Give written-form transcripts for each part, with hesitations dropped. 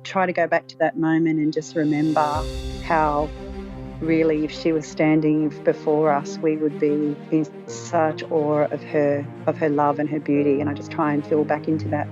try to go back to that moment and just remember how really if she was standing before us, we would be in such awe of her love and her beauty. And I just try and feel back into that.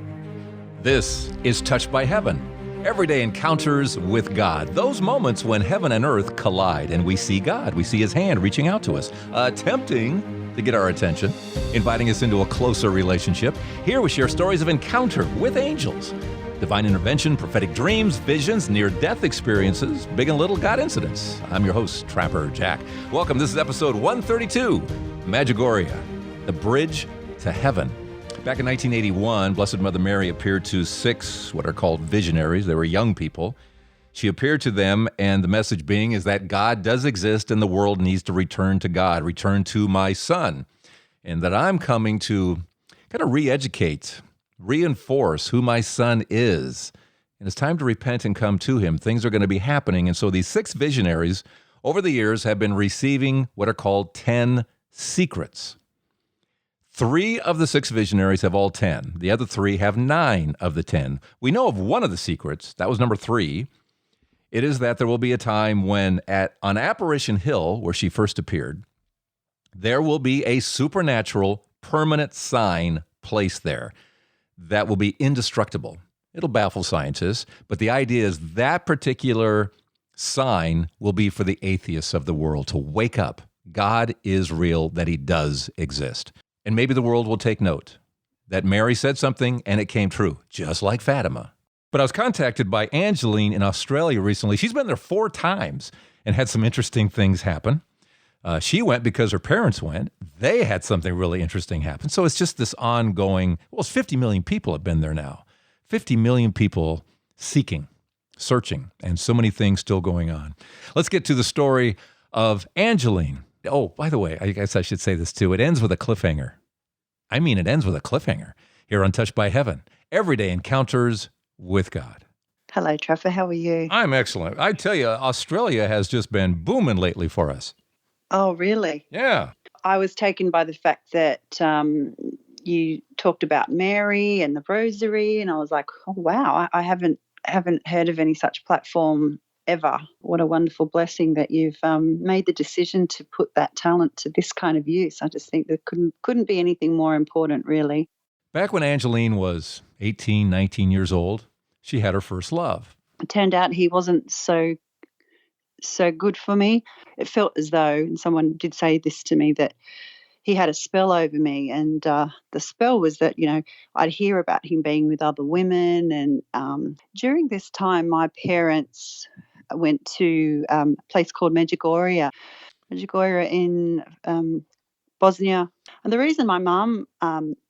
This is Touched by Heaven. Everyday encounters with God. Those moments when heaven and earth collide and we see God. We see his hand reaching out to us, attempting to get our attention, inviting us into a closer relationship. Here we share stories of encounter with angels, divine intervention, prophetic dreams, visions, near-death experiences, big and little God incidents. I'm your host, Trapper Jack. Welcome. This is episode 132, Medjugorje, the bridge to heaven. Back in 1981, Blessed Mother Mary appeared to 6 what are called visionaries. They were young people. She appeared to them, and the message being is that God does exist and the world needs to return to God, return to my son, and that I'm coming to kind of re-educate, reinforce who my son is. And it's time to repent and come to him. Things are going to be happening. And so these 6 visionaries over the years have been receiving what are called 10 secrets. 3 of the 6 visionaries have all 10. The other 3 have 9 of the 10. We know of one of the secrets. That was number 3. It is that there will be a time when on Apparition Hill, where she first appeared, there will be a supernatural permanent sign placed there that will be indestructible. It'll baffle scientists, but the idea is that particular sign will be for the atheists of the world to wake up. God is real, that he does exist. And maybe the world will take note that Mary said something and it came true, just like Fatima. But I was contacted by Angeline in Australia recently. She's been there 4 times and had some interesting things happen. She went because her parents went. They had something really interesting happen. So it's just this ongoing, it's 50 million people have been there now. 50 million people seeking, searching, and so many things still going on. Let's get to the story of Angeline. Oh, by the way, I guess I should say this too. It ends with a cliffhanger. I mean, it ends with a cliffhanger here on Touched by Heaven. Everyday encounters with God. Hello, Trevor. How are you? I'm excellent. I tell you, Australia has just been booming lately for us. Oh, really? Yeah. I was taken by the fact that you talked about Mary and the Rosary, and I was like, oh, wow, I haven't heard of any such platform ever. What a wonderful blessing that you've made the decision to put that talent to this kind of use. I just think there couldn't be anything more important, really. Back when Angeline was 18, 19 years old, she had her first love. It turned out he wasn't so good for me. It felt as though, and someone did say this to me, that he had a spell over me, and the spell was that, I'd hear about him being with other women. And during this time, my parents went to a place called Medjugorje in Bosnia. And the reason my mum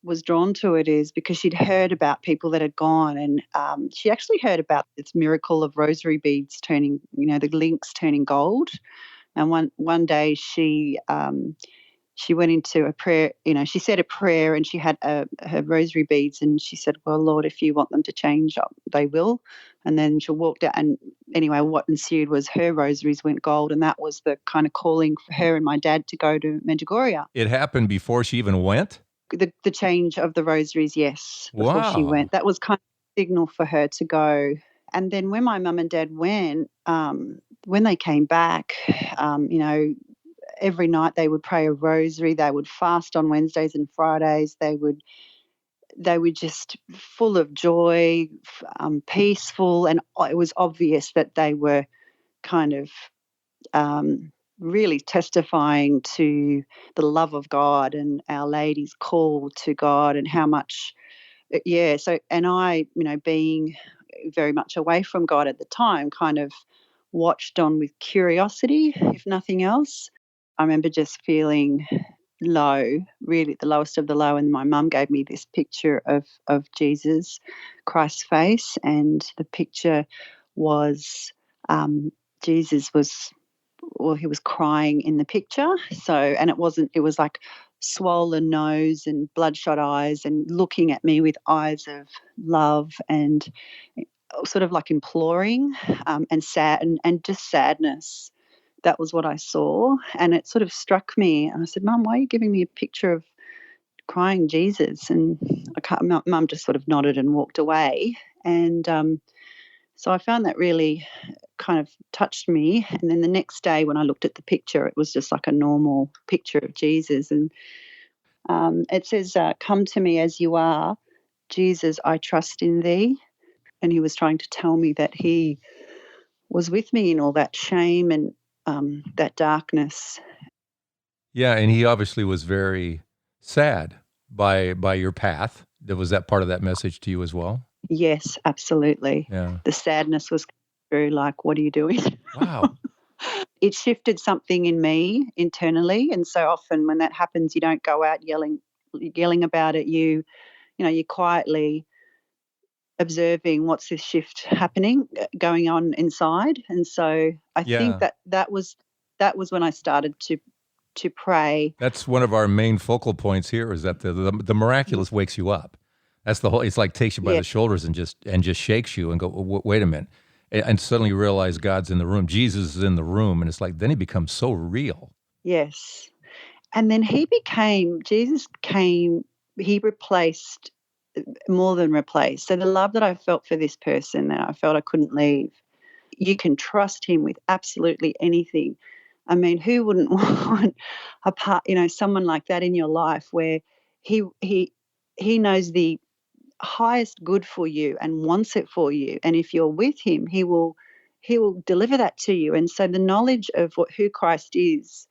was drawn to it is because she'd heard about people that had gone, and she actually heard about this miracle of rosary beads turning, the links turning gold. And one day she went into a prayer, she said a prayer, and she had her rosary beads, and she said, well, Lord, if you want them to change, they will. And then she walked out, and anyway, what ensued was her rosaries went gold, and that was the kind of calling for her and my dad to go to Medjugorje. It happened before she even went? The change of the rosaries, yes, before she went. That was kind of a signal for her to go. And then when my mum and dad went, when they came back, every night they would pray a rosary. They would fast on Wednesdays and Fridays. They would just full of joy, peaceful, and it was obvious that they were kind of really testifying to the love of God and Our Lady's call to God, and how much, So, and I, being very much away from God at the time, kind of watched on with curiosity, if nothing else. I remember just feeling low, really the lowest of the low, and my mum gave me this picture of Jesus, Christ's face, and the picture was Jesus he was crying in the picture. So, and it was like swollen nose and bloodshot eyes, and looking at me with eyes of love and sort of like imploring and sad and just sadness. That was what I saw, and it sort of struck me. And I said, Mum, why are you giving me a picture of crying Jesus? And Mum just sort of nodded and walked away. And So I found that really kind of touched me. And then the next day when I looked at the picture, it was just like a normal picture of Jesus. And it says, "Come to me as you are, Jesus, I trust in thee." And he was trying to tell me that he was with me in all that shame and that darkness. Yeah, and he obviously was very sad by your path. Was that part of that message to you as well? Yes, absolutely. Yeah. The sadness was very like, what are you doing? Wow. It shifted something in me internally. And so often when that happens, you don't go out yelling about it. You're quietly observing what's this shift happening, going on inside. And so I think Yeah. that was when I started to pray. That's one of our main focal points here is that the miraculous wakes you up. That's the whole, it's like takes you by Yeah. the shoulders and just shakes you and go, wait a minute. And suddenly you realize God's in the room. Jesus is in the room. And it's like, then he becomes so real. Yes. And then Jesus came, he replaced, more than replaced. So the love that I felt for this person that I felt I couldn't leave, you can trust him with absolutely anything. I mean, who wouldn't want someone like that in your life where he knows the highest good for you and wants it for you, and if you're with him, he will deliver that to you. And so the knowledge of who Christ is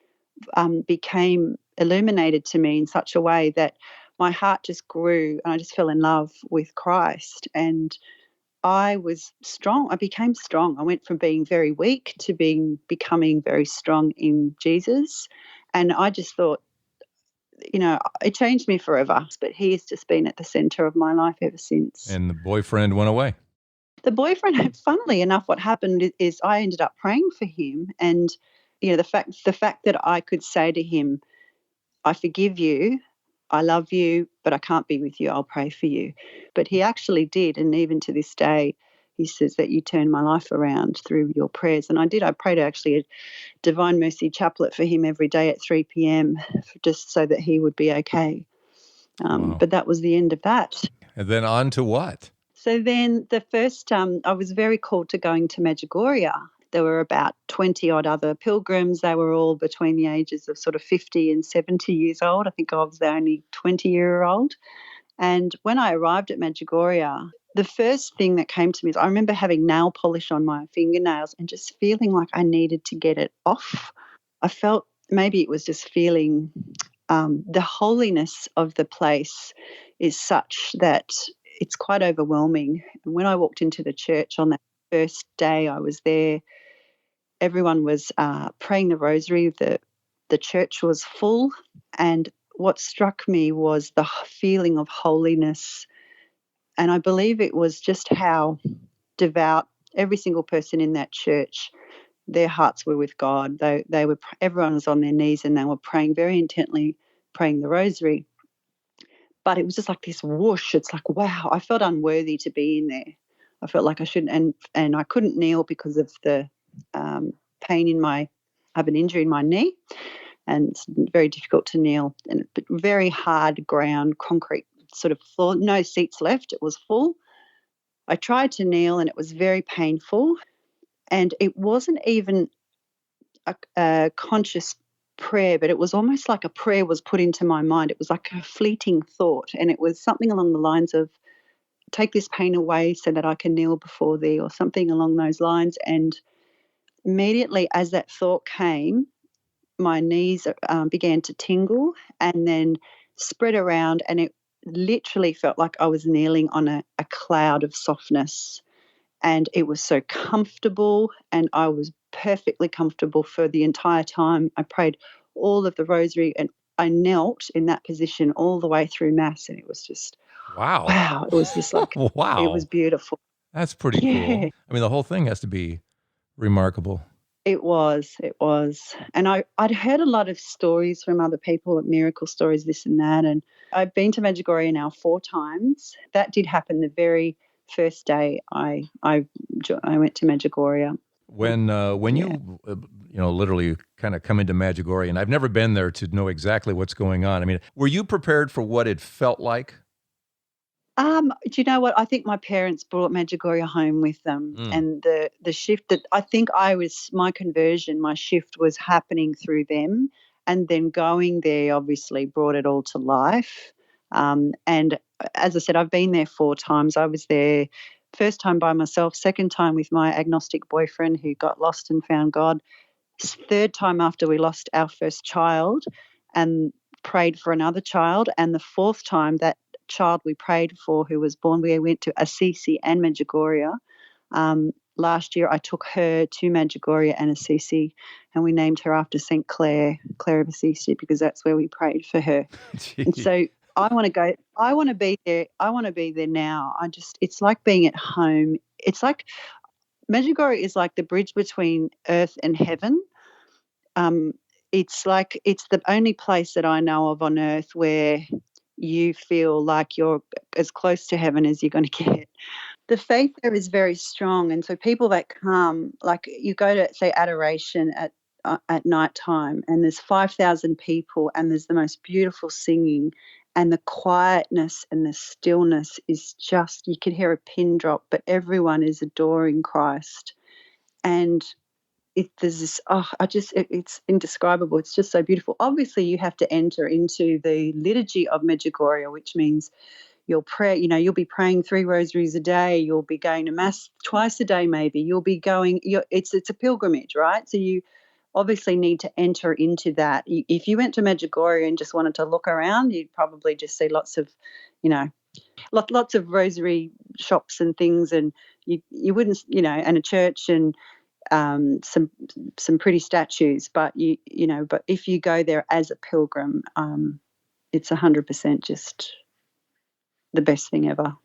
became illuminated to me in such a way that my heart just grew and I just fell in love with Christ. And I was strong. I became strong. I went from being very weak to becoming very strong in Jesus. And I just thought, it changed me forever. But he has just been at the center of my life ever since. And the boyfriend went away. The boyfriend, funnily enough, what happened is I ended up praying for him. And, the fact that I could say to him, I forgive you, I love you, but I can't be with you. I'll pray for you. But he actually did. And even to this day, he says that you turned my life around through your prayers. And I did. I prayed actually a Divine Mercy chaplet for him every day at 3 p.m. just so that he would be okay. Wow. But that was the end of that. And then on to what? So then the first, I was very called to going to Medjugorje. There were about 20 odd other pilgrims. They were all between the ages of sort of 50 and 70 years old. I think I was the only 20-year-old. And when I arrived at Medjugorje, the first thing that came to me is I remember having nail polish on my fingernails and just feeling like I needed to get it off. I felt maybe it was just feeling the holiness of the place is such that it's quite overwhelming. And when I walked into the church on that first day I was there, everyone was praying the rosary. The church was full, and what struck me was the feeling of holiness. And I believe it was just how devout every single person in that church, their hearts were with God. Everyone was on their knees and they were praying very intently, praying the rosary. But it was just like this whoosh. It's like, wow, I felt unworthy to be in there. I felt like I shouldn't, and I couldn't kneel because of the pain I have an injury in my knee, and it's very difficult to kneel. But very hard ground, concrete sort of floor, no seats left. It was full. I tried to kneel and it was very painful, and it wasn't even a conscious prayer, but it was almost like a prayer was put into my mind. It was like a fleeting thought, and it was something along the lines of, take this pain away so that I can kneel before thee, or something along those lines. And immediately as that thought came, my knees began to tingle and then spread around, and it literally felt like I was kneeling on a cloud of softness. And it was so comfortable, and I was perfectly comfortable for the entire time. I prayed all of the rosary and I knelt in that position all the way through Mass, and it was just, Wow. it was just like, Wow. it was beautiful. That's pretty cool. I mean, the whole thing has to be remarkable. It was. And I'd heard a lot of stories from other people, miracle stories, this and that. And I've been to Medjugorje now 4 times. That did happen the very first day I went to Medjugorje. When you literally kind of come into Medjugorje, and I've never been there to know exactly what's going on. I mean, were you prepared for what it felt like? Do you know what? I think my parents brought Medjugorje home with them, Mm. and the shift that I think my conversion, my shift was happening through them, and then going there obviously brought it all to life. And as I said, I've been there 4 times. I was there first time by myself, second time with my agnostic boyfriend who got lost and found God, third time after we lost our first child, and prayed for another child, and the fourth time that child we prayed for who was born, we went to Assisi and Medjugorje. Last year I took her to Medjugorje and Assisi, and we named her after St. Clare, Clare of Assisi, because that's where we prayed for her. And Gee. so I want to go, I want to be there. I want to be there now. It's like being at home. It's like Medjugorje is like the bridge between earth and heaven. Um, it's like it's the only place that I know of on earth where you feel like you're as close to heaven as you're going to get. The faith there is very strong, and so people that come, like you go to say adoration at night time, and there's 5,000 people, and there's the most beautiful singing, and the quietness and the stillness is just you can hear a pin drop, but everyone is adoring Christ, and there's this it's indescribable. It's just so beautiful. Obviously, you have to enter into the liturgy of Medjugorje, which means you'll pray. You'll be praying 3 rosaries a day. You'll be going to mass twice a day, maybe. You'll be going. It's a pilgrimage, right? So you obviously need to enter into that. If you went to Medjugorje and just wanted to look around, you'd probably just see lots of, lots of rosary shops and things, and you wouldn't, and a church and some pretty statues, but but if you go there as a pilgrim, it's 100% just the best thing ever.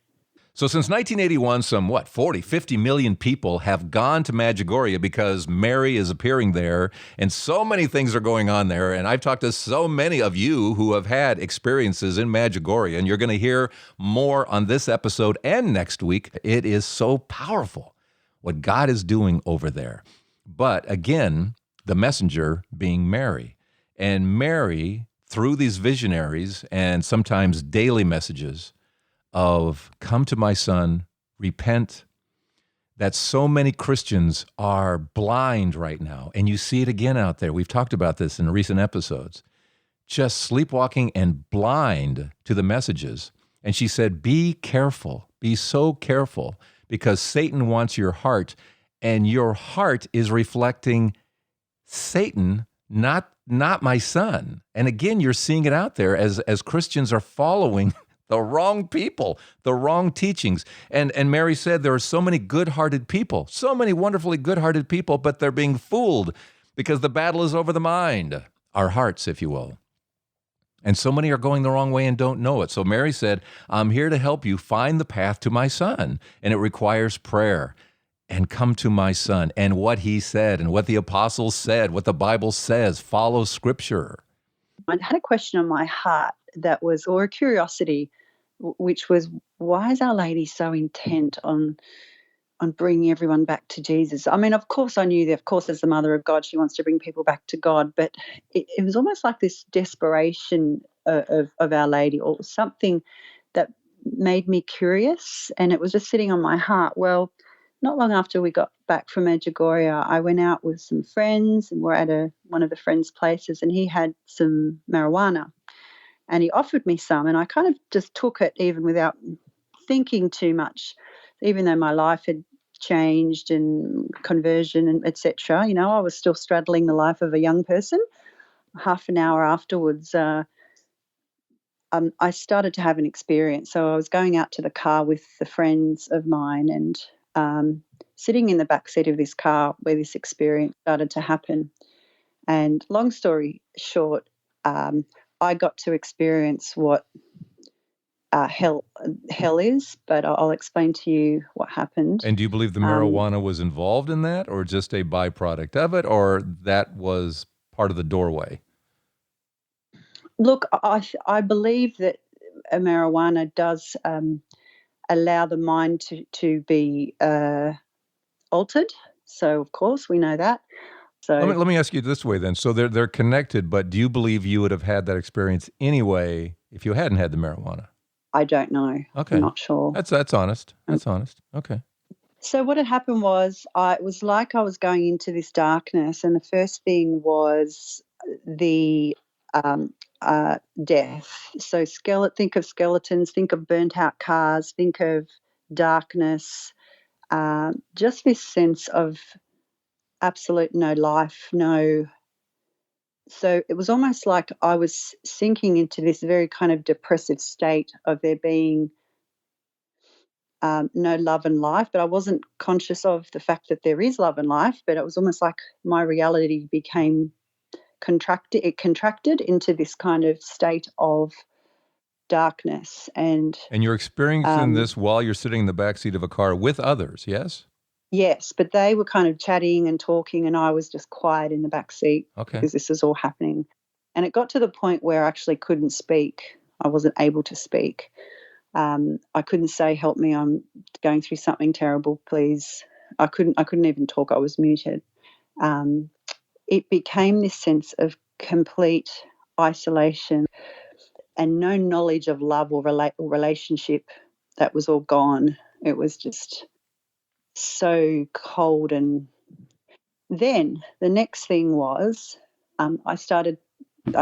So since 1981, some 40, 50 million people have gone to Medjugorje because Mary is appearing there, and so many things are going on there. And I've talked to so many of you who have had experiences in Medjugorje, and you're going to hear more on this episode and next week. It is so powerful what God is doing over there. But again, the messenger being Mary. And Mary, through these visionaries and sometimes daily messages of come to my son, repent, that so many Christians are blind right now. And you see it again out there. We've talked about this in recent episodes. Just sleepwalking and blind to the messages. And she said, be careful, be so careful, because Satan wants your heart, and your heart is reflecting Satan, not my son. And again, you're seeing it out there as Christians are following the wrong people, the wrong teachings. And Mary said there are so many good-hearted people, so many wonderfully good-hearted people, but they're being fooled because the battle is over the mind, our hearts, if you will. And so many are going the wrong way and don't know it. So Mary said, I'm here to help you find the path to my son. And it requires prayer. And come to my son. And what he said and what the apostles said, what the Bible says, follow Scripture. I had a question on my heart or a curiosity, which was, why is Our Lady so intent on bringing everyone back to Jesus? I mean, of course, I knew that, of course, as the Mother of God, she wants to bring people back to God, but it was almost like this desperation of Our Lady, or something that made me curious, and it was just sitting on my heart. Well, not long after we got back from Medjugorje, I went out with some friends, and we're at one of the friends' places, and he had some marijuana. And he offered me some, and I kind of just took it even without thinking too much, even though my life had changed and conversion and etc. I was still straddling the life of a young person. Half an hour afterwards, I started to have an experience. So I was going out to the car with the friends of mine, and sitting in the back seat of this car where this experience started to happen. And long story short, I got to experience what hell is, but I'll explain to you what happened. And do you believe the marijuana was involved in that, or just a byproduct of it, or that was part of the doorway? Look, I believe that marijuana does allow the mind to be altered. So, of course, we know that. So let me ask you this way then. So they're connected, but do you believe you would have had that experience anyway if you hadn't had the marijuana? I don't know. Okay. I'm not sure. That's honest. That's honest. Okay. So what had happened was it was like I was going into this darkness, and the first thing was the um, death. So think of skeletons, think of burnt out cars, think of darkness, just this sense of absolute no life, no. So it was almost like I was sinking into this very kind of depressive state of there being no love and life, but I wasn't conscious of the fact that there is love and life. But it was almost like my reality became contracted. It contracted into this kind of state of darkness. And you're experiencing this while you're sitting in the backseat of a car with others, yes? Yes, but they were kind of chatting and talking, and I was just quiet in the back seat because this was all happening. And it got to the point where I actually couldn't speak. I wasn't able to speak. I couldn't say, "Help me! I'm going through something terrible, please." I couldn't even talk. I was muted. It became this sense of complete isolation and no knowledge of love or relationship. That was all gone. It was just so cold. And then the next thing was I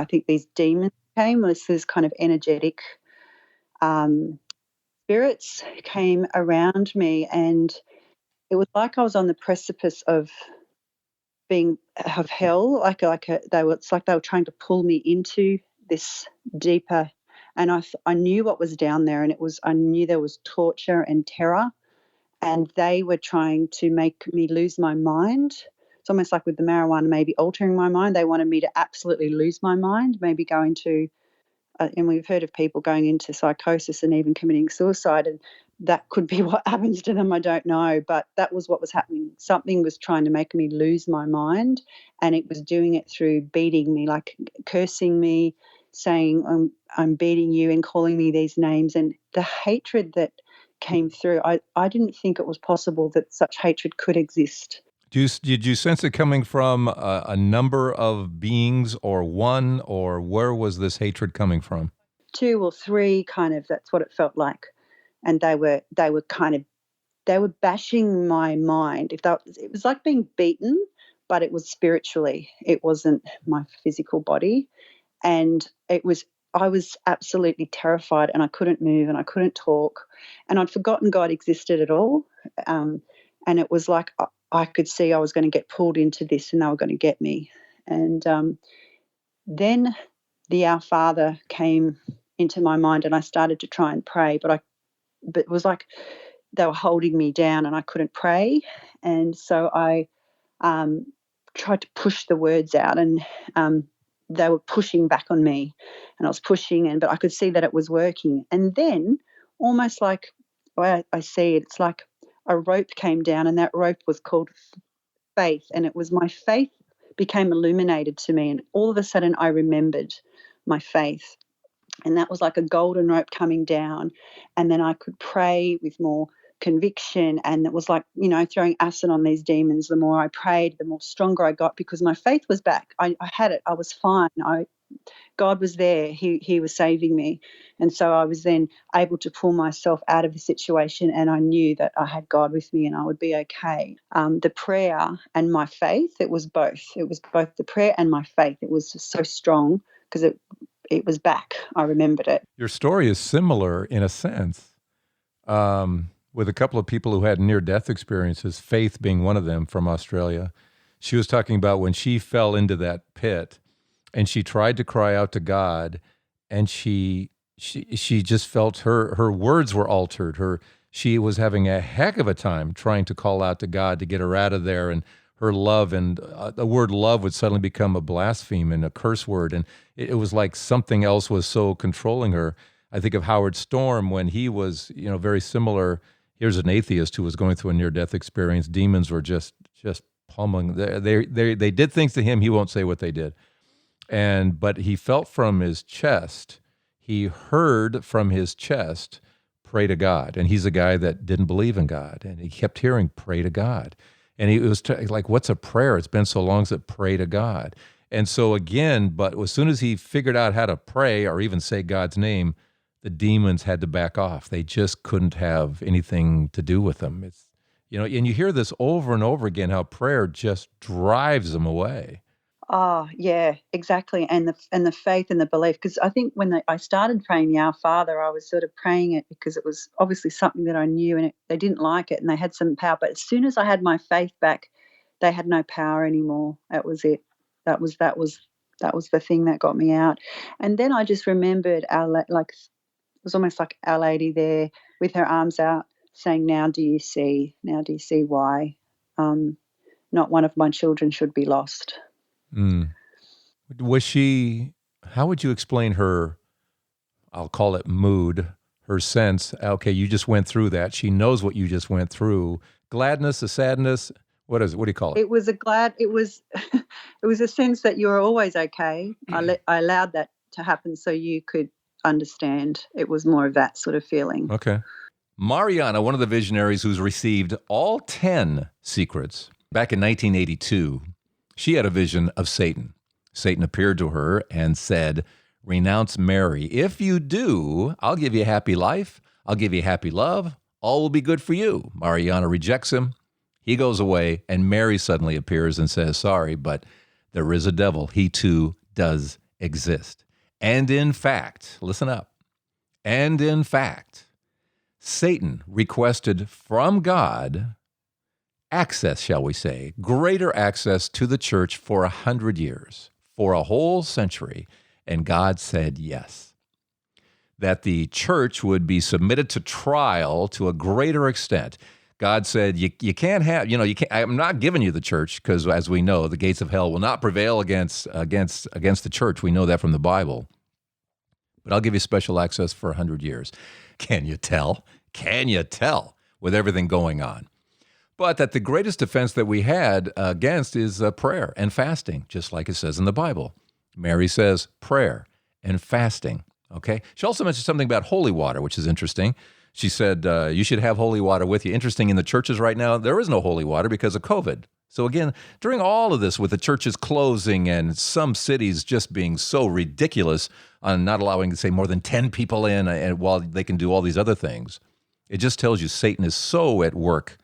think these demons came. This kind of energetic spirits came around me, and it was like I was on the precipice of hell. It's like they were trying to pull me into this deeper. And I knew what was down there, and I knew there was torture and terror, and they were trying to make me lose my mind. It's almost like with the marijuana, maybe altering my mind. They wanted me to absolutely lose my mind, maybe go into and we've heard of people going into psychosis and even committing suicide, and that could be what happens to them. I don't know, but that was what was happening. Something was trying to make me lose my mind, and it was doing it through beating me, like cursing me, saying, I'm beating you, and calling me these names. And the hatred that came through, I didn't think it was possible that such hatred could exist. Did you sense it coming from a number of beings, or one, or where was this hatred coming from? 2 or 3, kind of. That's what it felt like, and they were bashing my mind. It was like being beaten, but it was spiritually. It wasn't my physical body, and I was absolutely terrified, and I couldn't move, and I couldn't talk, and I'd forgotten God existed at all, and it was like I could see I was going to get pulled into this, and they were going to get me. And then the Our Father came into my mind, and I started to try and pray, but it was like they were holding me down, and I couldn't pray. And so I tried to push the words out, and they were pushing back on me, and I was pushing, but I could see that it was working. And then, almost like the way I see it, it's like a rope came down, and that rope was called faith, and it was my faith became illuminated to me, and all of a sudden I remembered my faith, and that was like a golden rope coming down, and then I could pray with more conviction, and it was like, throwing acid on these demons. The more I prayed, the more stronger I got, because my faith was back. I had it. I was fine. God was there. He was saving me. And so I was then able to pull myself out of the situation, and I knew that I had God with me and I would be okay. The prayer and my faith, it was both. It was both the prayer and my faith. It was just so strong because it was back. I remembered it. Your story is similar in a sense, with a couple of people who had near-death experiences, Faith being one of them from Australia. She was talking about when she fell into that pit, and she tried to cry out to God, and she just felt her words were altered. She was having a heck of a time trying to call out to God to get her out of there, and her love, and the word love would suddenly become a blaspheme and a curse word, and it was like something else was so controlling her. I think of Howard Storm when he was, very similar. Here's an atheist who was going through a near-death experience. Demons were just pummeling. They did things to him. He won't say what they did. But he felt from his chest, he heard from his chest, pray to God. And he's a guy that didn't believe in God. And he kept hearing, pray to God. And he was like, what's a prayer? It's been so long since pray to God. And so again, but as soon as he figured out how to pray or even say God's name, the demons had to back off. They just couldn't have anything to do with them. It's, and you hear this over and over again, how prayer just drives them away. Oh, yeah, exactly. And the faith and the belief, because I think when I started praying the Our Father, I was sort of praying it because it was obviously something that I knew, and they didn't like it, and they had some power. But as soon as I had my faith back, they had no power anymore. That was it. That was the thing that got me out. And then I just remembered it was almost like Our Lady there with her arms out, saying, "Now do you see? Now do you see why? Not one of my children should be lost." Mm. Was she, how would you explain her, I'll call it mood, her sense? Okay, you just went through that. She knows what you just went through. Gladness, a sadness, what is it? What do you call it? It was it was a sense that you were always okay. I allowed that to happen so you could understand. It was more of that sort of feeling. Okay. Mariana, one of the visionaries who's received all 10 secrets, back in 1982, she had a vision of Satan. Satan appeared to her and said, "Renounce Mary. If you do, I'll give you a happy life. I'll give you happy love. All will be good for you." Mariana rejects him. He goes away, and Mary suddenly appears and says, "Sorry, but there is a devil. He too does exist." And in fact, listen up, and in fact, Satan requested from God access, shall we say, greater access to the church for 100 years, for a whole century, and God said yes. That the church would be submitted to trial to a greater extent. God said, you can't have, you can't, I'm not giving you the church, because as we know, the gates of hell will not prevail against the church. We know that from the Bible. But I'll give you special access for 100 years. Can you tell? Can you tell with everything going on? But that the greatest defense that we had against is prayer and fasting, just like it says in the Bible. Mary says prayer and fasting, okay? She also mentioned something about holy water, which is interesting. She said, you should have holy water with you. Interesting, in the churches right now, there is no holy water because of COVID. So again, during all of this, with the churches closing and some cities just being so ridiculous on not allowing, say, more than 10 people in, and while they can do all these other things, it just tells you Satan is so at work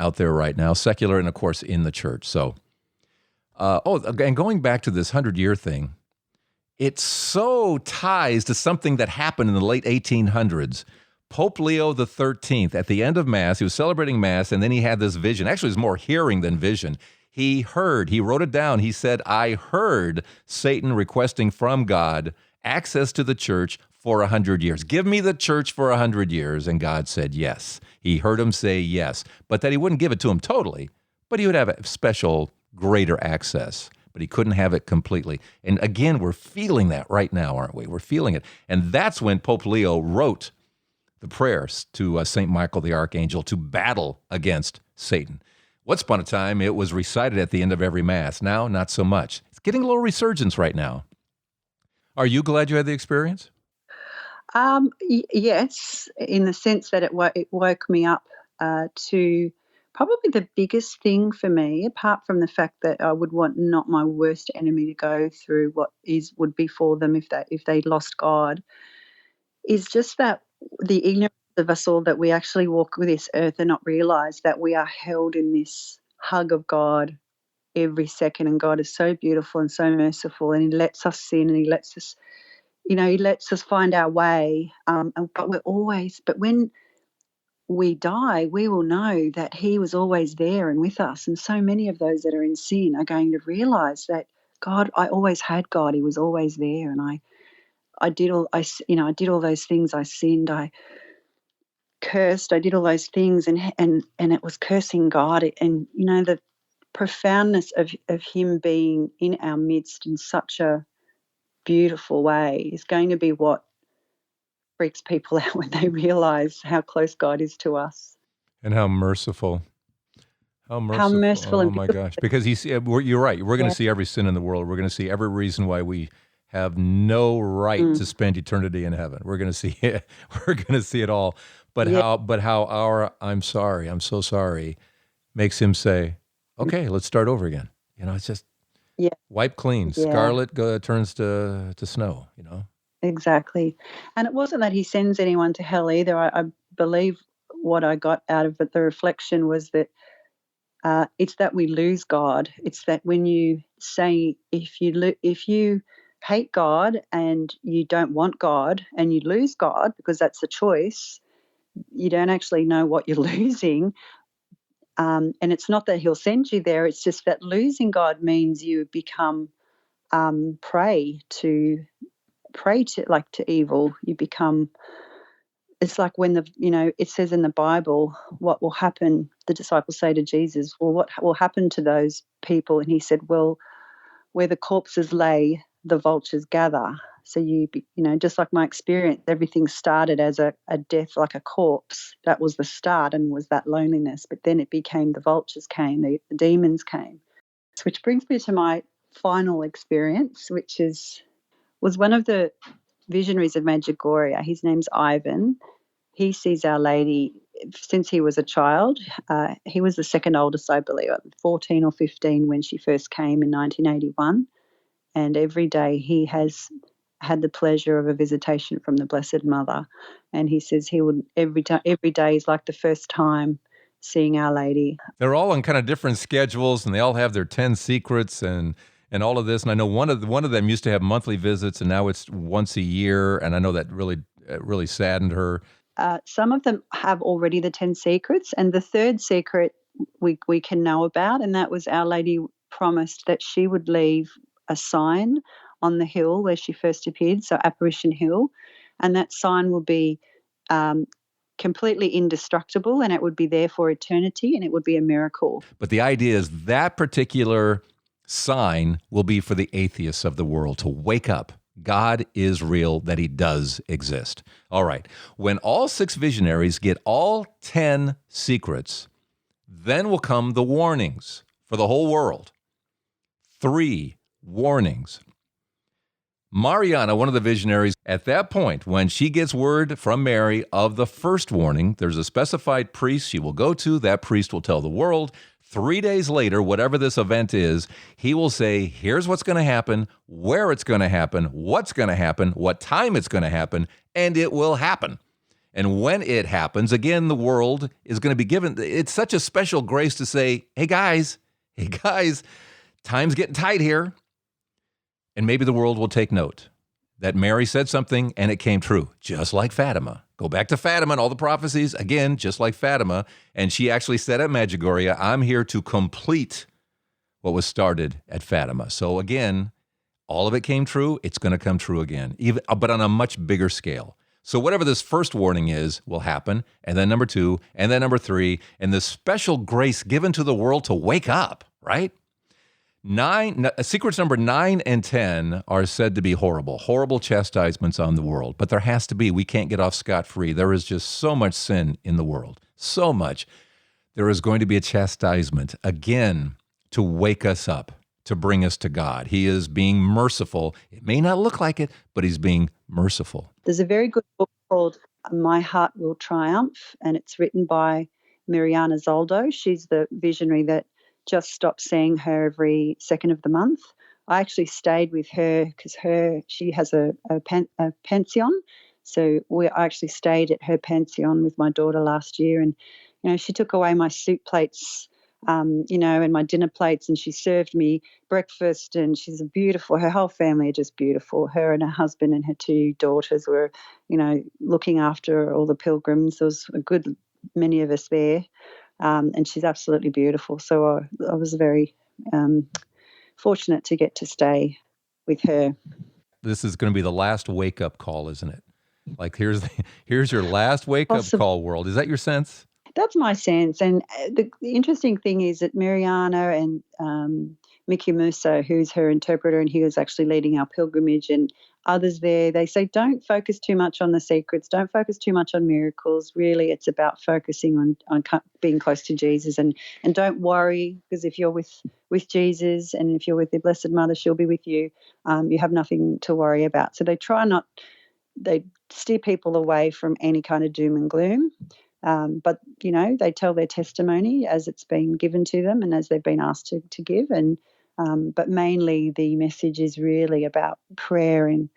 out there right now, secular and, of course, in the church. So, and going back to this 100-year thing, it so ties to something that happened in the late 1800s. Pope Leo XIII, at the end of Mass, he was celebrating Mass, and then he had this vision. Actually, it was more hearing than vision. He wrote it down. He said, "I heard Satan requesting from God access to the church for 100 years. Give me the church for 100 years. And God said yes. He heard him say yes, but that he wouldn't give it to him totally, but he would have a special, greater access, but he couldn't have it completely. And again, we're feeling that right now, aren't we? We're feeling it. And that's when Pope Leo wrote the prayers to St. Michael the Archangel to battle against Satan. Once upon a time, it was recited at the end of every Mass. Now, not so much. It's getting a little resurgence right now. Are you glad you had the experience? Yes, in the sense that it woke me up to probably the biggest thing for me, apart from the fact that I would want not my worst enemy to go through what would be for them if they lost God, is just that the ignorance of us all, that we actually walk with this earth and not realise that we are held in this hug of God every second, and God is so beautiful and so merciful, and He lets us sin, and He lets us, He lets us find our way. But when we die, we will know that He was always there and with us. And so many of those that are in sin are going to realise that God, I always had God. He was always there, and I did all those things. I sinned. I cursed. I did all those things, and it was cursing God. And the profoundness of Him being in our midst in such a beautiful way is going to be what freaks people out when they realise how close God is to us. And how merciful. How merciful. Oh, my gosh. Because you're right. We're going to see every sin in the world. We're going to see every reason why we have no right to spend eternity in heaven. We're going to see it. We're going to see it all. But how our "I'm sorry, I'm so sorry" makes Him say, "Okay, let's start over again." It's just wipe clean. Scarlet turns to snow. exactly. And it wasn't that he sends anyone to hell either. I believe what I got out of it, the reflection was that it's that we lose God. It's that when you say if you hate God and you don't want God and you lose God because that's a choice, you don't actually know what you're losing. And it's not that He'll send you there. It's just that losing God means you become prey to like to evil. You become. It's like when it says in the Bible, what will happen? The disciples say to Jesus, well, what will happen to those people? And He said, well, where the corpses lay, the vultures gather. So just like my experience, everything started as a death, like a corpse. That was the start and was that loneliness. But then it became the vultures came, the demons came. Which brings me to my final experience, which was one of the visionaries of Medjugorje. His name's Ivan. He sees Our Lady since he was a child. He was the second oldest, I believe, 14 or 15 when she first came in 1981. And every day he has had the pleasure of a visitation from the Blessed Mother. And he says he would every day is like the first time seeing Our Lady. They're all on kind of different schedules, and they all have their 10 secrets and all of this. And I know one of them used to have monthly visits, and now it's once a year. And I know that really saddened her. Some of them have already the 10 secrets, and the third secret we can know about, and that was Our Lady promised that she would leave a sign on the hill where she first appeared, so Apparition Hill, and that sign will be completely indestructible, and it would be there for eternity, and it would be a miracle. But the idea is that particular sign will be for the atheists of the world to wake up. God is real, that He does exist. All right. When all 6 visionaries get all 10 secrets, then will come the warnings for the whole world. 3 warnings. Mariana, one of the visionaries, at that point, when she gets word from Mary of the first warning, there's a specified priest she will go to. That priest will tell the world. 3 days later, whatever this event is, he will say, here's what's going to happen, where it's going to happen, what's going to happen, what time it's going to happen, and it will happen. And when it happens, again, the world is going to be given, it's such a special grace to say, hey guys, time's getting tight here. And maybe the world will take note that Mary said something and it came true, just like Fatima. Go back to Fatima and all the prophecies, again, just like Fatima. And she actually said at Medjugorje, I'm here to complete what was started at Fatima. So again, all of it came true. It's going to come true again, but on a much bigger scale. So whatever this first warning is will happen, and then number 2, and then number 3, and the special grace given to the world to wake up, right? Secrets number 9 and 10 are said to be horrible chastisements on the world. But there has to be. We can't get off scot-free. There is just so much sin in the world, so much. There is going to be a chastisement, again, to wake us up, to bring us to God. He is being merciful. It may not look like it, but He's being merciful. There's a very good book called My Heart Will Triumph, and it's written by Mariana Zoldo. She's the visionary that just stopped seeing her every second of the month. I actually stayed with her because she has a pension. So I actually stayed at her pension with my daughter last year, and she took away my soup plates, and my dinner plates, and she served me breakfast. And she's her whole family are just beautiful. Her and her husband and her 2 daughters were, looking after all the pilgrims. There was a good many of us there. And she's absolutely beautiful. So I was very fortunate to get to stay with her. This is going to be the last wake-up call, isn't it? Like, here's your last wake-up call, world. Is that your sense? That's my sense. And the interesting thing is that Mariana and Mickey Musso, who's her interpreter, and he was actually leading our pilgrimage, and others there, they say don't focus too much on the secrets, don't focus too much on miracles. Really, it's about focusing on being close to Jesus, and don't worry, because if you're with Jesus and if you're with the Blessed Mother, she'll be with you. You have nothing to worry about. So they steer people away from any kind of doom and gloom. But, they tell their testimony as it's been given to them and as they've been asked to give. And But mainly the message is really about prayer and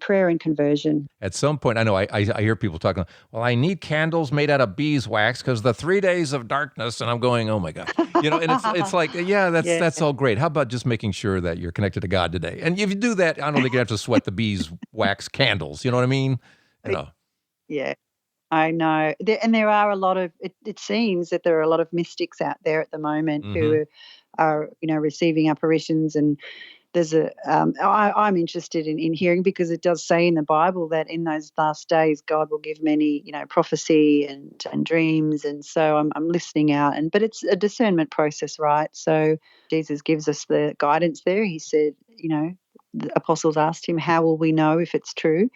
prayer and conversion. At some point, I know I hear people talking, well, I need candles made out of beeswax because the 3 days of darkness, and I'm going, oh my God. And it's like, yeah, that's all great. How about just making sure that you're connected to God today? And if you do that, I don't think you have to sweat the beeswax candles. You know what I mean? Yeah, I know. There are a lot of, it seems that there are a lot of mystics out there at the moment who are, receiving apparitions, and there's I'm interested in hearing, because it does say in the Bible that in those last days God will give many, prophecy and dreams, and so I'm listening out, but it's a discernment process, right? So Jesus gives us the guidance there. He said, the apostles asked him, how will we know if it's true?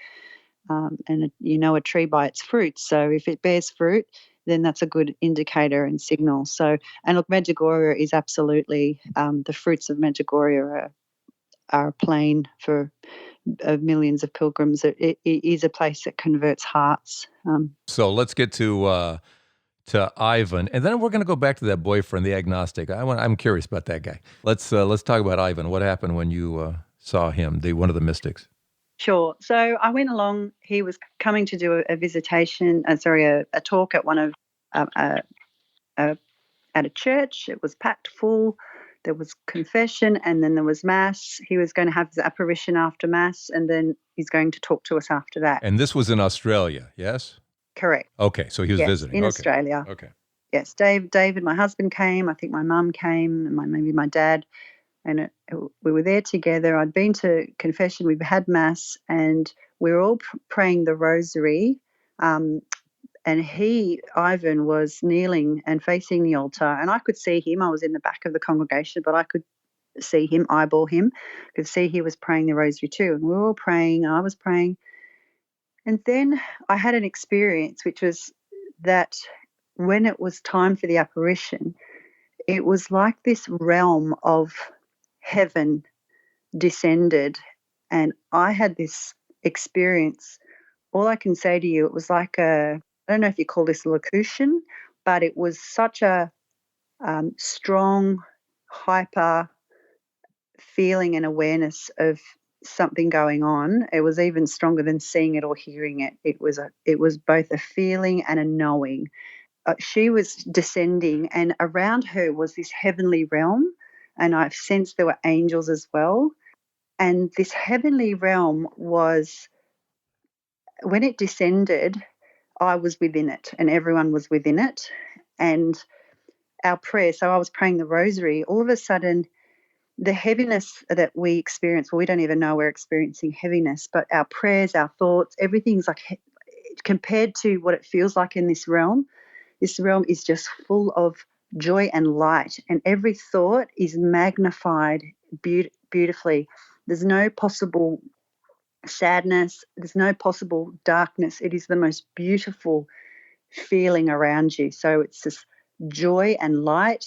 And a tree by its fruit. So if it bears fruit, then that's a good indicator and signal. So, and look, Medjugorje is absolutely, the fruits of Medjugorje are plain for millions of pilgrims. It is a place that converts hearts. So let's get to Ivan, and then we're going to go back to that boyfriend, the agnostic. I'm curious about that guy. Let's talk about Ivan. What happened when you saw him, one of the mystics? Sure. So I went along. He was coming to do a talk at one of at a church. It was packed full. There was confession, and then there was mass. He was going to have his apparition after mass, and then he's going to talk to us after that. And this was in Australia, yes? Correct. Okay, so he was visiting. In Australia. Okay. Yes, David, my husband came. I think my mum came, and maybe my dad. And we were there together. I'd been to confession. We had mass, and we were all praying the rosary. And Ivan, was kneeling and facing the altar, and I could see him. I was in the back of the congregation, but I could see him, eyeball him. Could see he was praying the rosary too. And we were all praying. I was praying. And then I had an experience, which was that when it was time for the apparition, it was like this realm of heaven descended, and I had this experience. All I can say to you, it was like I don't know if you call this locution, but it was such a strong, hyper feeling and awareness of something going on. It was even stronger than seeing it or hearing it. It was both a feeling and a knowing. She was descending, and around her was this heavenly realm. And I've sensed there were angels as well. And this heavenly realm was, when it descended, I was within it, and everyone was within it. And our prayer, so I was praying the rosary, all of a sudden, the heaviness that we experience, well, we don't even know we're experiencing heaviness, but our prayers, our thoughts, everything's like, compared to what it feels like in this realm is just full of joy and light, and every thought is magnified beautifully. There's no possible sadness, there's no possible darkness. It is the most beautiful feeling around you. So it's just joy and light.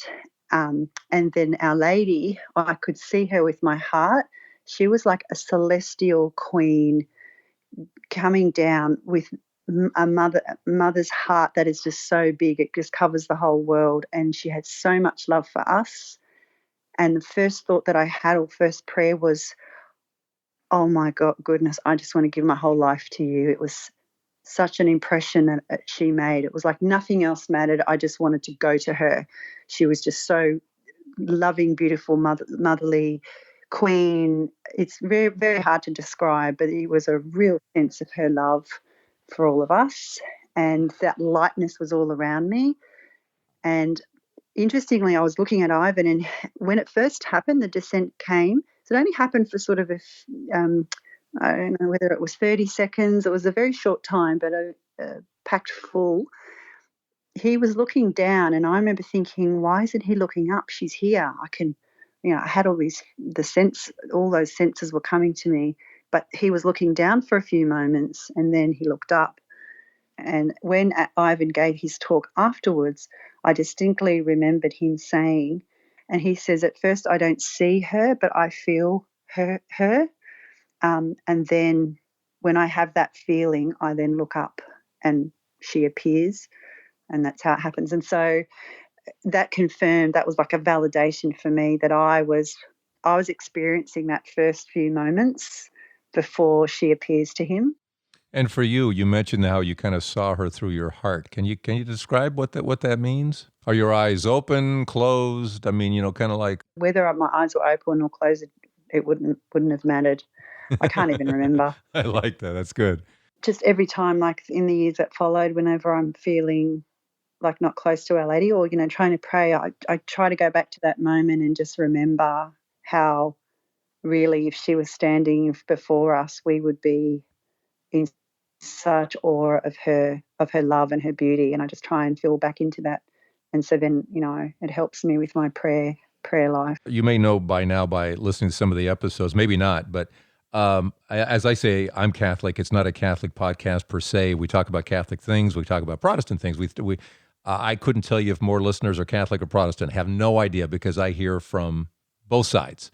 And then Our Lady, I could see her with my heart. She was like a celestial queen coming down with a mother's heart that is just so big, it just covers the whole world, and she had so much love for us. And the first thought that I had, or first prayer, was, oh my goodness, I just want to give my whole life to you. It was such an impression that she made. It was like nothing else mattered. I just wanted to go to her. She was just so loving, beautiful, motherly queen. It's very, very hard to describe, but it was a real sense of her love for all of us, and that lightness was all around me. And interestingly, I was looking at Ivan, and when it first happened, the descent came. So it only happened for sort of I don't know whether it was 30 seconds. It was a very short time, but packed full. He was looking down, and I remember thinking, why isn't he looking up? She's here. I had all those senses were coming to me. But he was looking down for a few moments, and then he looked up. And when Ivan gave his talk afterwards, I distinctly remembered him saying, and he says, at first I don't see her, but I feel her. And then when I have that feeling, I then look up and she appears, and that's how it happens. And so that confirmed, that was like a validation for me that I was I was experiencing that first few moments before she appears to him. And for you, you mentioned how you kind of saw her through your heart. Can you describe what that means? Are your eyes open, closed? I mean, kind of like Whether my eyes were open or closed, it wouldn't have mattered. I can't even remember. I like that. That's good. Just every time, like in the years that followed, whenever I'm feeling like not close to Our Lady or, trying to pray, I try to go back to that moment and just remember how really if she was standing before us, we would be in such awe of her love and her beauty. And I just try and feel back into that. And so then, it helps me with my prayer life. You may know by now by listening to some of the episodes, maybe not, but as I say, I'm Catholic. It's not a Catholic podcast per se. We talk about Catholic things. We talk about Protestant things. I couldn't tell you if more listeners are Catholic or Protestant. I have no idea because I hear from both sides.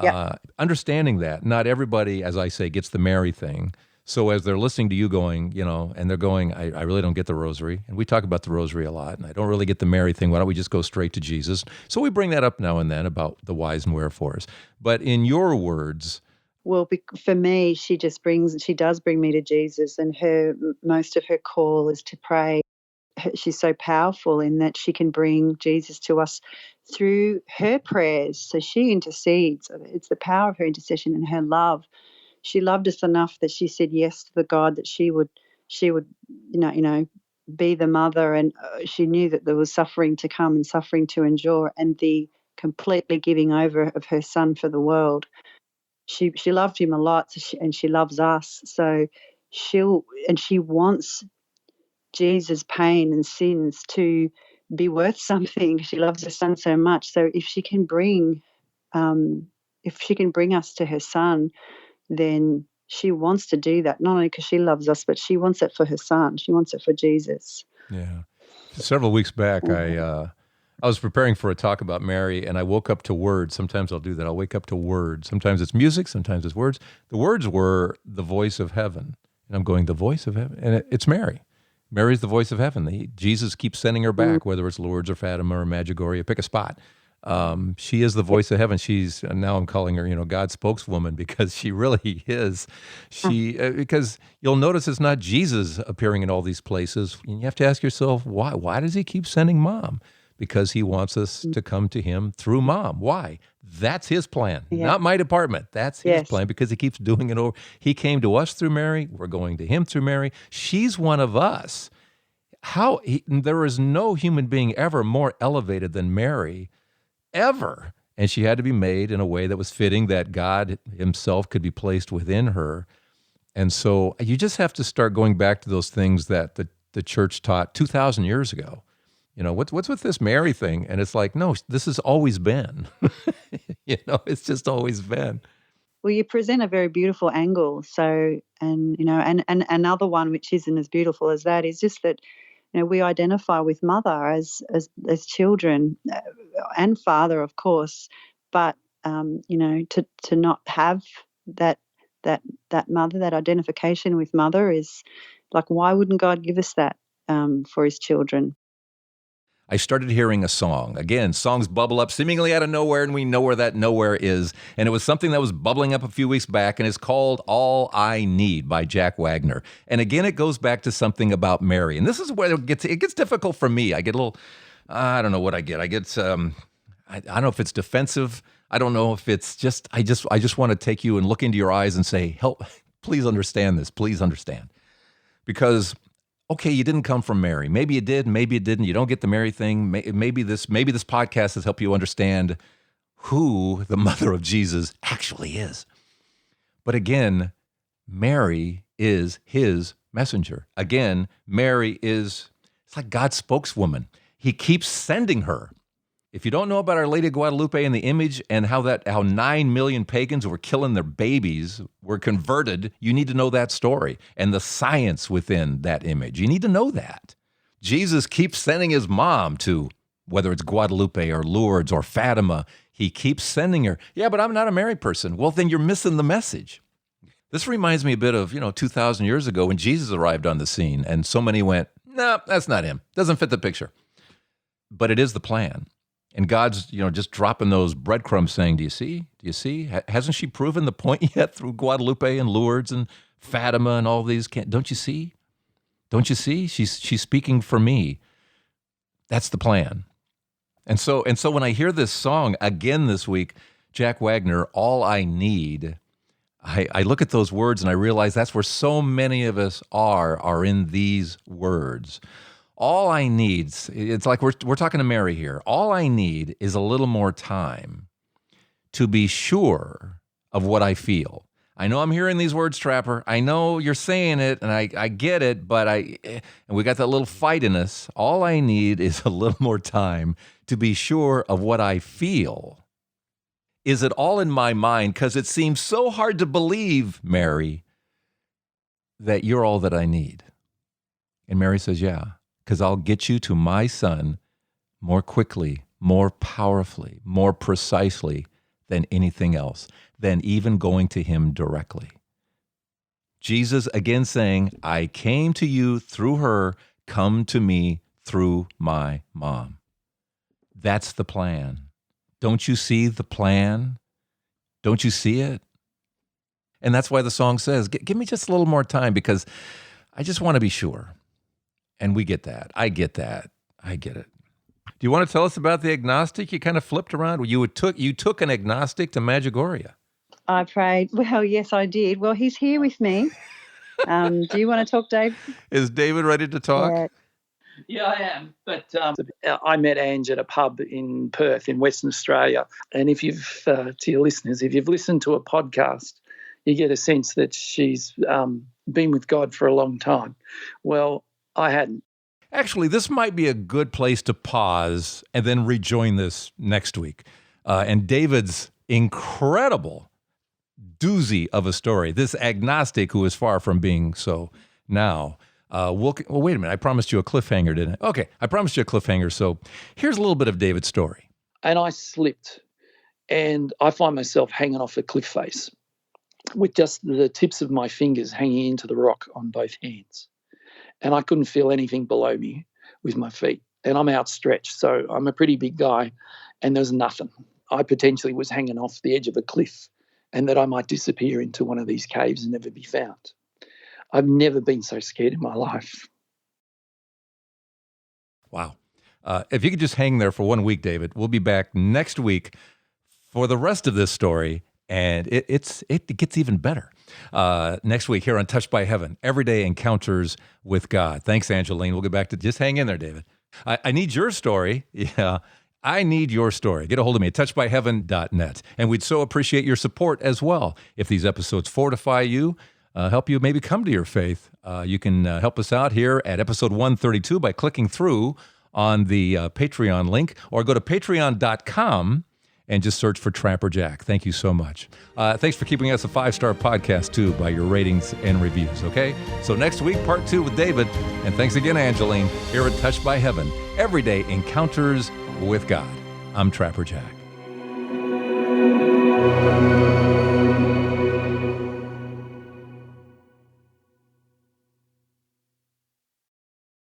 Yep. Understanding that not everybody, as I say, gets the Mary thing. So as they're listening to you going, and they're going, I really don't get the rosary. And we talk about the rosary a lot, and I don't really get the Mary thing. Why don't we just go straight to Jesus? So we bring that up now and then about the whys and wherefores. But in your words... Well, for me, she does bring me to Jesus, and most of her call is to pray. She's so powerful in that she can bring Jesus to us through her prayers. So she intercedes. It's the power of her intercession and her love. She loved us enough that she said yes to the God that she would, be the mother, and she knew that there was suffering to come and suffering to endure, and the completely giving over of her son for the world. She loved him a lot, and she loves us. So she wants Jesus' pain and sins to be worth something. She loves her son so much. So if she can bring us to her son, then she wants to do that, not only because she loves us, but she wants it for her son. She wants it for Jesus. Yeah. Several weeks back, I was preparing for a talk about Mary, and I woke up to words. Sometimes I'll do that. I'll wake up to words. Sometimes it's music, sometimes it's words. The words were the voice of heaven. And I'm going, the voice of heaven? And it's Mary. Mary's the voice of heaven. Jesus keeps sending her back, whether it's Lourdes or Fatima or Medjugorje, pick a spot. She is the voice of heaven. Now I'm calling her, God's spokeswoman, because she really is. Because you'll notice it's not Jesus appearing in all these places. And you have to ask yourself, why? Why does he keep sending mom? Because he wants us to come to him through mom. Why? That's his plan, not my department. That's his plan, because he keeps doing it over. He came to us through Mary. We're going to him through Mary. She's one of us. There is no human being ever more elevated than Mary, ever. And she had to be made in a way that was fitting, that God himself could be placed within her. And so you just have to start going back to those things that the church taught 2,000 years ago. What's with this Mary thing? And it's like, no, this has always been. It's just always been. Well, you present a very beautiful angle. So, and another one which isn't as beautiful as that is just that, we identify with mother as children, and father, of course, but to not have that mother, that identification with mother is like, why wouldn't God give us that for his children? I started hearing a song. Again, songs bubble up seemingly out of nowhere, and we know where that nowhere is. And it was something that was bubbling up a few weeks back, and it's called All I Need by Jack Wagner. And again, it goes back to something about Mary. And this is where it gets difficult for me. I get a little, I don't know what I get. I get, I don't know if it's defensive. I don't know if it's just, I just want to take you and look into your eyes and say, help, please understand this. Please understand. Because okay, you didn't come from Mary. Maybe you did, maybe you didn't. You don't get the Mary thing. Maybe this podcast has helped you understand who the mother of Jesus actually is. But again, Mary is his messenger. Again, Mary it's like God's spokeswoman. He keeps sending her. If you don't know about Our Lady of Guadalupe and the image and how 9 million pagans who were killing their babies were converted, you need to know that story and the science within that image. You need to know that. Jesus keeps sending his mom to, whether it's Guadalupe or Lourdes or Fatima, he keeps sending her. Yeah, but I'm not a married person. Well, then you're missing the message. This reminds me a bit of, 2,000 years ago when Jesus arrived on the scene and so many went, no, that's not him. Doesn't fit the picture. But it is the plan. And God's, just dropping those breadcrumbs saying, do you see? Do you see? Hasn't she proven the point yet through Guadalupe and Lourdes and Fatima and all these? Don't you see? Don't you see? She's speaking for me. That's the plan. And so when I hear this song again this week, Jack Wagner, All I Need, I look at those words and I realize that's where so many of us are in these words. All I need, it's like we're talking to Mary here. All I need is a little more time to be sure of what I feel. I know I'm hearing these words, Trapper. I know you're saying it, and I get it, but and we got that little fight in us. All I need is a little more time to be sure of what I feel. Is it all in my mind? Because it seems so hard to believe, Mary, that you're all that I need. And Mary says, yeah, because I'll get you to my son more quickly, more powerfully, more precisely than anything else, than even going to him directly. Jesus again saying, I came to you through her, come to me through my mom. That's the plan. Don't you see the plan? Don't you see it? And that's why the song says, give me just a little more time because I just want to be sure. And we get that. I get that. I get it. Do you want to tell us about the agnostic you kind of flipped around? You took an agnostic to Medjugorje. I prayed. Well, yes, I did. Well, he's here with me. Do you want to talk, Dave? Is David ready to talk? Yeah, I am. But I met Ange at a pub in Perth in Western Australia. And if you've, to your listeners, if you've listened to a podcast, you get a sense that she's been with God for a long time. Well, I hadn't. Actually, this might be a good place to pause and then rejoin this next week. And David's incredible doozy of a story. This agnostic who is far from being so now. Well, wait a minute. I promised you a cliffhanger, didn't I? Okay, I promised you a cliffhanger. So here's a little bit of David's story. And I slipped, and I find myself hanging off a cliff face with just the tips of my fingers hanging into the rock on both hands. And I couldn't feel anything below me with my feet. And I'm outstretched, so I'm a pretty big guy, and there's nothing. I potentially was hanging off the edge of a cliff and that I might disappear into one of these caves and never be found. I've never been so scared in my life. Wow. If you could just hang there for 1 week, David, we'll be back next week for the rest of this story, and it gets even better. Next week here on Touched by Heaven, Everyday Encounters with God. Thanks, Angeline. We'll get back to just hang in there, David. I need your story. Yeah, I need your story. Get a hold of me at touchedbyheaven.net. And we'd so appreciate your support as well. If these episodes fortify you, help you maybe come to your faith, you can help us out here at episode 132 by clicking through on the Patreon link, or go to patreon.com and just search for Trapper Jack. Thank you so much. Thanks for keeping us a 5-star podcast, too, by your ratings and reviews, okay? So next week, part 2 with David. And thanks again, Angeline, here at Touched by Heaven, Everyday Encounters with God. I'm Trapper Jack.